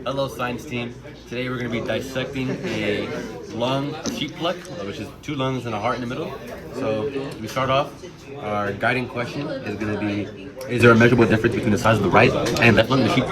Hello science team. Today we're going to be dissecting a lung sheep pluck, which is two lungs and a heart in the middle. So we start off, our guiding question is going to be, is there a measurable difference between the size of the right and left lung in the sheep?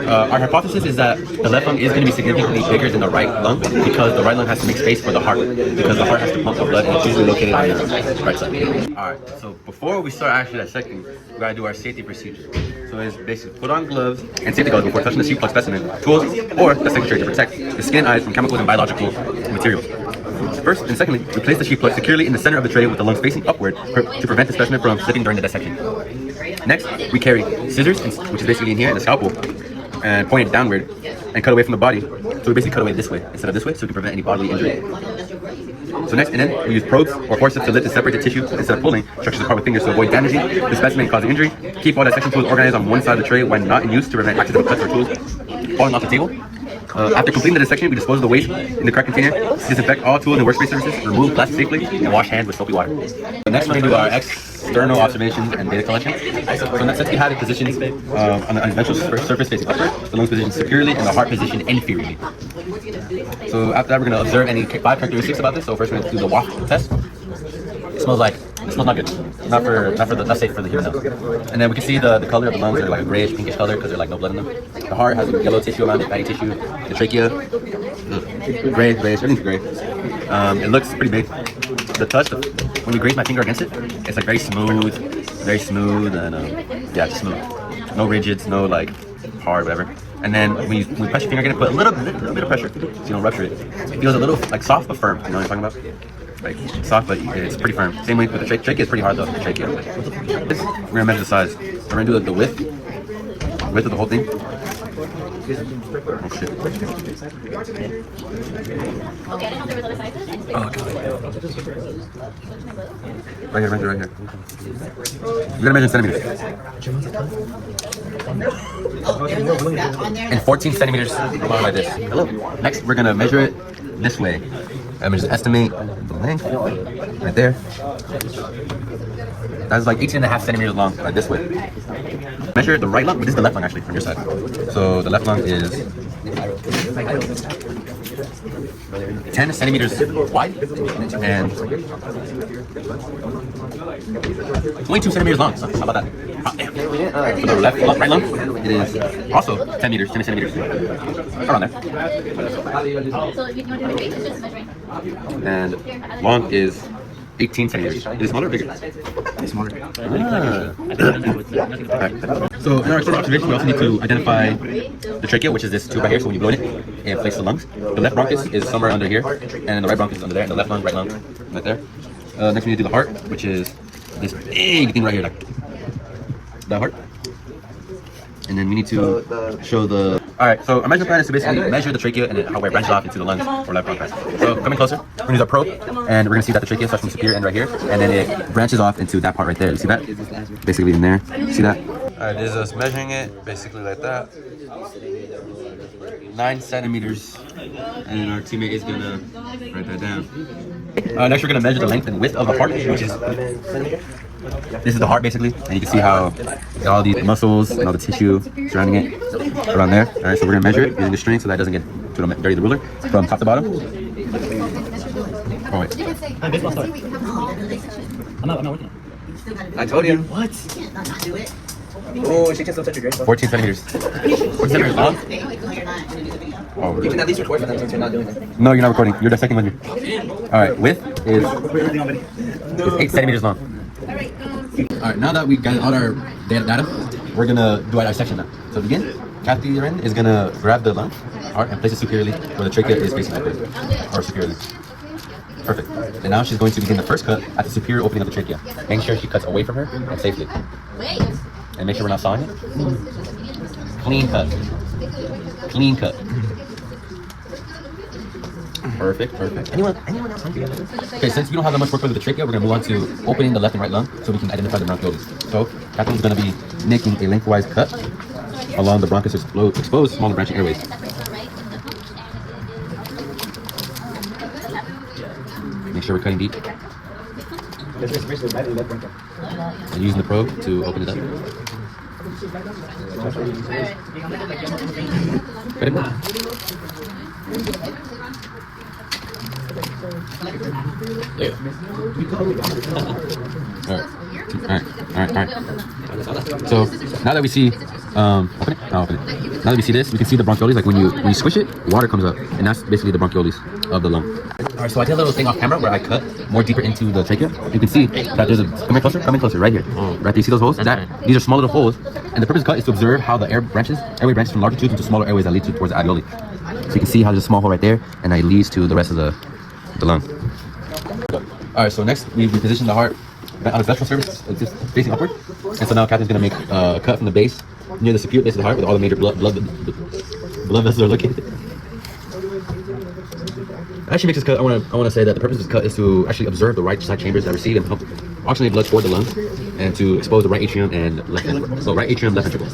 Our hypothesis is that the left lung is going to be significantly bigger than the right lung because the right lung has to make space for the heart, because the heart has to pump the blood and it's usually located on the right side. Alright, so before we start actually dissecting, we gotta do our safety procedure. So it's basically put on gloves and safety goggles before touching the sheep pluck specimen, tools, or the secretary to protect the skin and eyes from chemicals and biological materials. First and secondly, we place the sheep pluck securely in the center of the tray with the lungs facing upward to prevent the specimen from slipping during the dissection. Next, we carry scissors, which is basically in here, and a scalpel, and point it downward and cut away from the body. So we basically cut away this way instead of this way, so we can prevent any bodily injury. So next, and then we use probes or forceps to lift and separate the tissue instead of pulling structures apart with fingers to avoid damaging the specimen and causing injury. Keep all dissection tools organized on one side of the tray when not in use to prevent accidental cuts or tools falling off the table. After completing the dissection, we dispose of the waste in the correct container, disinfect all tools and workspace surfaces, remove plastic safely, and wash hands with soapy water. Next, we're going to do our external observations and data collection. So next, since we have it positioned on the ventral surface facing upward, the lungs positioned superiorly, and the heart positioned inferiorly. So after that, we're going to observe any 5 characteristics about this. So first, we're going to do the waft test. It smells not good. Not safe for the human health. And then we can see the color of the lungs are like a grayish, pinkish color because there's like no blood in them. The heart has yellow tissue around it, fatty tissue. The trachea, grayish, everything's gray. It looks pretty big. The touch, when you graze my finger against it, it's like very smooth, and yeah, just smooth. No rigids, no like hard, whatever. And then when you press your finger again, put a little bit of pressure so you don't rupture it. It feels a little like soft but firm. You know what I'm talking about? Like soft, but it's pretty firm. Same way with the trachea. Is pretty hard though. The trachea. We're gonna measure the size. We're gonna do the width of the whole thing. Oh shit. Oh god. Right here. We're gonna measure in centimeters. And 14 centimeters long like this. Hello. Next, we're gonna measure it this way. I'm just estimate the length right there. That's like 18.5 centimeters long, like this way. Measure the right lung, but this is the left lung actually from your side. So the left lung is 10 centimeters wide and 22 centimeters long. So how about that? For the right lung, it is also 10 centimeters. Around there. And long is 18 centimeters. Is it smaller or bigger? It's smaller. Right. So in our external observation, we also need to identify the trachea, which is this tube right here. So when you blow in it, it inflates the lungs. The left bronchus is somewhere under here, and the right bronchus is under there, and the left lung, right lung, right there. Next we need to do the heart, which is this big thing right here, like the heart. And then we need to show the... Alright, so our measurement plan is to basically measure the trachea and how it branches off into the lungs or left bronchus. So coming closer, we're going to use our probe, and we're going to see that the trachea starts from the superior end right here, and then it branches off into that part right there. You see that? Basically in there. You see that? Alright, this is us measuring it, basically like that. 9 centimeters. And then our teammate is going to write that down. Next we're going to measure the length and width of the heart, which is... This is the heart basically, and you can see how all these muscles and all the tissue surrounding it around there. All right, so we're gonna measure it using the string so that it doesn't get too dirty the ruler from top to bottom. Oh wait. I'm not working. I told you. What? Oh, she can still touch your grade. 14 centimeters. 14 centimeters long? Oh, you can at least record for them since you're not doing it. No, you're not recording. You're dissecting with me. Alright, width is 8 centimeters long. Alright, now that we got all our data, we're gonna do our dissection now. So begin. Kathy Ren is gonna grab the lung, heart, and place it superiorly where the trachea is facing upward, or superiorly. Perfect. And now she's going to begin the first cut at the superior opening of the trachea. Make sure she cuts away from her and safely. And make sure we're not sawing it. Clean cut. Clean cut. Perfect. Anyone else hungry? Okay, since we don't have that much work with the trachea, we're gonna move on to opening the left and right lung so we can identify the bronchioles. So Catherine's gonna be making a lengthwise cut along the bronchus exposed smaller branching airways. Make sure we're cutting deep. And using the probe to open it up. There you go. Alright. So now that we see, open it. Now that we see this, we can see the bronchioles. Like when you squish it, water comes up, and that's basically the bronchioles of the lung. Alright, so I did a little thing off camera where I cut more deeper into the trachea. You can see that there's a come in closer, right here. Right there, you see those holes? These are small little holes, and the purpose of the cut is to observe how the airway branches from larger tubes into smaller airways that lead towards the alveoli. So you can see how there's a small hole right there, and that leads to the rest of the lung. Alright, so next we position the heart on its ventral surface, just facing upward. And so now Catherine's gonna make a cut from the base near the superior base of the heart, where all the major blood vessels are located. I actually make this cut. I want to say that the purpose of this cut is to actually observe the right side chambers that receive and help oxygenate blood toward the lungs, and to expose the right atrium and left ventricle. So right atrium, left ventricle.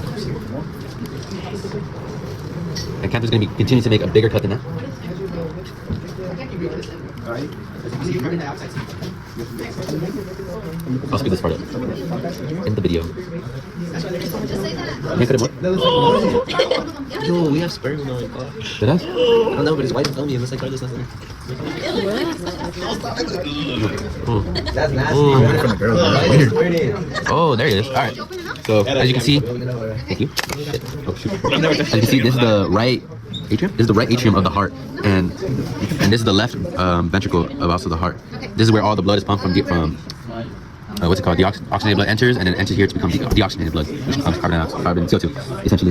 And Catherine's gonna continue to make a bigger cut than that. I'll speed this part up in the video. Can you cut it more? Yo, we have sperm in our car. Did I? I don't know, but his wife told me it looks like Carlos nothing. That's nasty. Oh, there it is. All right. So as you can see, thank you. Oh, shoot. As you can see, this is the right atrium. This is the right atrium of the heart, and this is the left ventricle of also the heart. This is where all the blood is pumped from what's it called? Oxygenated blood enters, and then enters here to become deoxygenated blood, which becomes carbon CO2, essentially.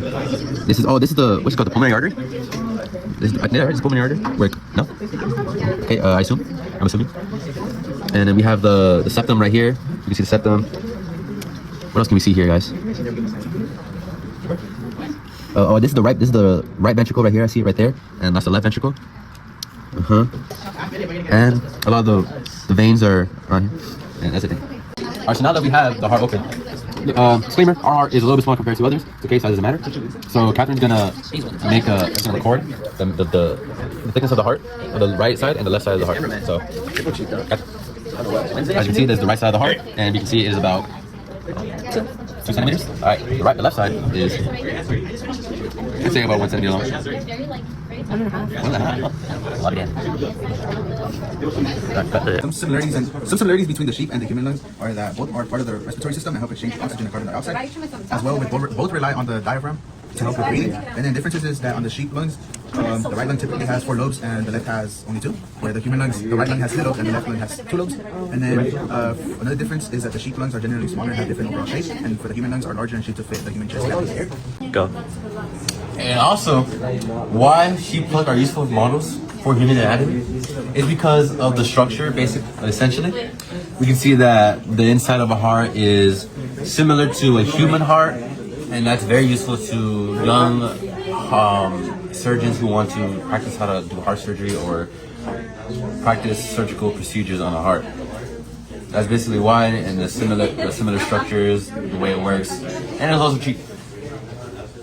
This is the what's it called? The pulmonary artery. This is pulmonary artery. Wait, no. Okay, I'm assuming. And then we have the septum right here. You can see the septum. What else can we see here, guys? This is the right ventricle right here. I see it right there, and that's the left ventricle. And a lot of the veins are around here, and that's the thing. All right, so now that we have the heart open, disclaimer: our heart is a little bit small compared to others. Okay, size doesn't matter. So Catherine's gonna record the thickness of the heart on the right side and the left side of the heart. So as you can see, there's the right side of the heart, and you can see it is about 2 centimeters. All right, the left side is, let's say, about 1 centimeter long. 1.5. A lot again. Some similarities between the sheep and the human lungs are that both are part of the respiratory system and help exchange oxygen and carbon dioxide. As well, both rely on the diaphragm to help with breathing. And then differences is that on the sheep lungs, the right lung typically has 4 lobes and the left has only 2. Where the human lungs, the right lung has 3 lobes and the left lung has 2 lobes. And then another difference is that the sheep lungs are generally smaller and have different overall shape, and for the human lungs are larger and shaped to fit the human chest cavity. Go. And also, why sheep plug are useful models for human anatomy is because of the structure, essentially. We can see that the inside of a heart is similar to a human heart, and that's very useful to young surgeons who want to practice how to do heart surgery or practice surgical procedures on a heart. That's basically why, and the similar structures, the way it works, and it's also cheap.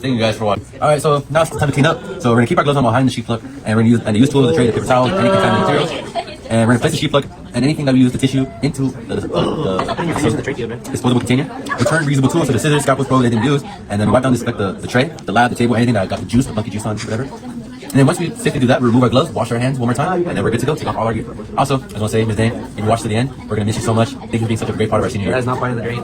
Thank you guys for watching. Alright, so now it's time to clean up. So we're gonna keep our gloves on behind the sheep plug, and we're gonna use tools, the tray, the paper towel, any contaminated materials. And we're gonna place the sheep plug and anything that we use the tissue into the disposable container. Return reusable tools, so the scissors, scalpels, probes, anything we use, and then we wipe down the tray, the lab, the table, anything that got the juice, the monkey juice on, whatever. And then once we safely do that, we remove our gloves, wash our hands one more time, and then we're good to go. Take off all our gear. Also, I just want to say, Ms. Dane, if you watched to the end, we're gonna miss you so much. Thank you for being such a great part of our senior year. That is not part of the drain.